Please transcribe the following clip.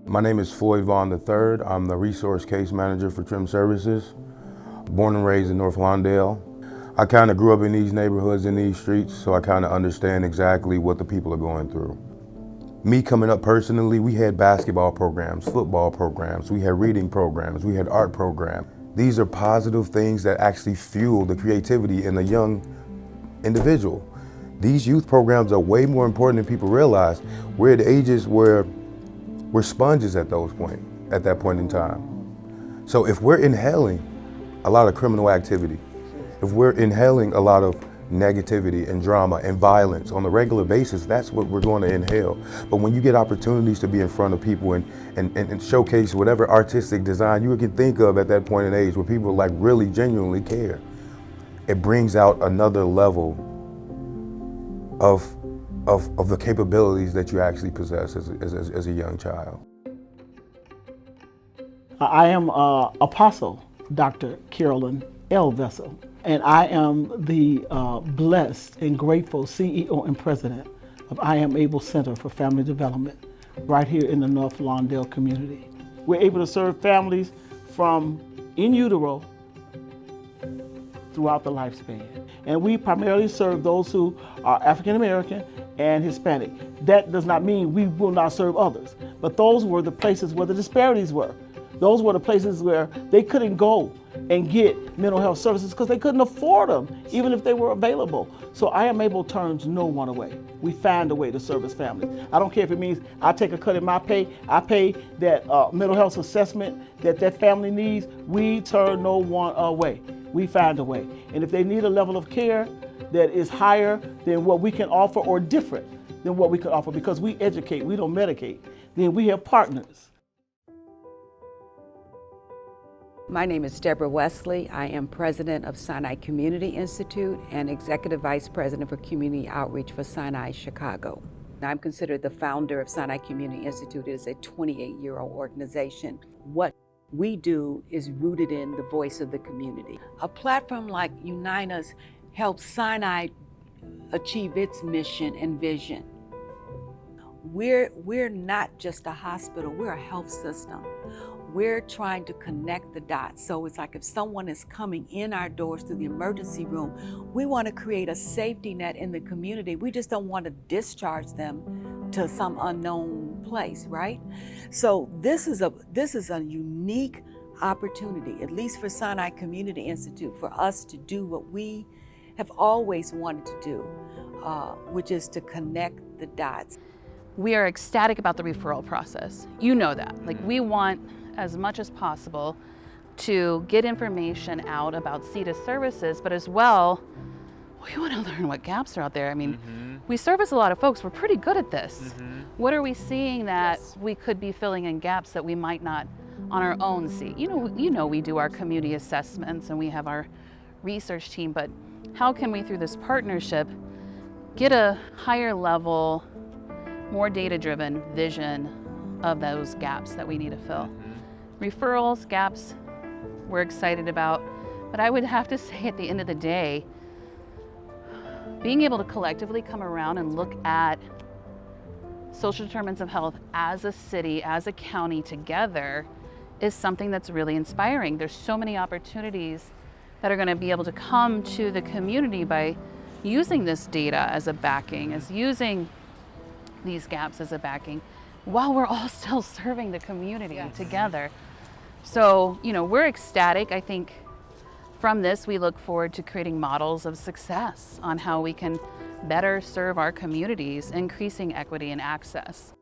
My name is Floyd Vaughn III. I'm the Resource Case Manager for Trim Services. Born and raised in North Lawndale. I kind of grew up in these neighborhoods, in these streets, so I kind of understand exactly what the people are going through. Me coming up personally, we had basketball programs, football programs, we had reading programs, we had art programs. These are positive things that actually fuel the creativity in a young individual. These youth programs are way more important than people realize. We're at ages where we're sponges at that point in time. So if we're inhaling a lot of criminal activity, if we're inhaling a lot of negativity and drama and violence on a regular basis, that's what we're going to inhale. But when you get opportunities to be in front of people and showcase whatever artistic design you can think of at that point in age where people like really genuinely care, it brings out another level of the capabilities that you actually possess as a young child. I am Apostle Dr. Carolyn L Vessel, and I am the blessed and grateful CEO and President of I Am Able Center for Family Development right here in the North Lawndale community. We're able to serve families from in utero throughout the lifespan. And we primarily serve those who are African American and Hispanic. That does not mean we will not serve others, but those were the places where the disparities were. Those were the places where they couldn't go and get mental health services because they couldn't afford them, even if they were available. So I Am Able turns no one away. We find a way to service families. I don't care if it means I take a cut in my pay, I pay that mental health assessment that family needs. We turn no one away. We find a way. And if they need a level of care that is higher than what we can offer or different than what we can offer, because we educate, we don't medicate, then we have partners. My name is Deborah Wesley. I am president of Sinai Community Institute and executive vice president for community outreach for Sinai Chicago. I'm considered the founder of Sinai Community Institute. It is a 28-year-old organization. What we do is rooted in the voice of the community. A platform like Unite Us helps Sinai achieve its mission and vision. We're not just a hospital, we're a health system. We're trying to connect the dots. So it's like if someone is coming in our doors through the emergency room, we want to create a safety net in the community. We just don't want to discharge them to some unknown place, right? So this is a unique opportunity, at least for Sinai Community Institute, for us to do what we have always wanted to do, which is to connect the dots. We are ecstatic about the referral process. You know that. Like, we want as much as possible to get information out about CETA services, but as well, we want to learn what gaps are out there. I mean, we service a lot of folks. We're pretty good at this. What are we seeing that we could be filling in gaps that we might not on our own see? You know, we do our community assessments and we have our research team, but how can we, through this partnership, get a higher level, more data-driven vision of those gaps that we need to fill? Referrals, gaps, we're excited about, but I would have to say at the end of the day, being able to collectively come around and look at social determinants of health as a city, as a county together is something that's really inspiring. There's so many opportunities that are going to be able to come to the community by using this data as a backing, as using these gaps as a backing, while we're all still serving the community together. So, we're ecstatic. I think from this, we look forward to creating models of success on how we can better serve our communities, increasing equity and access.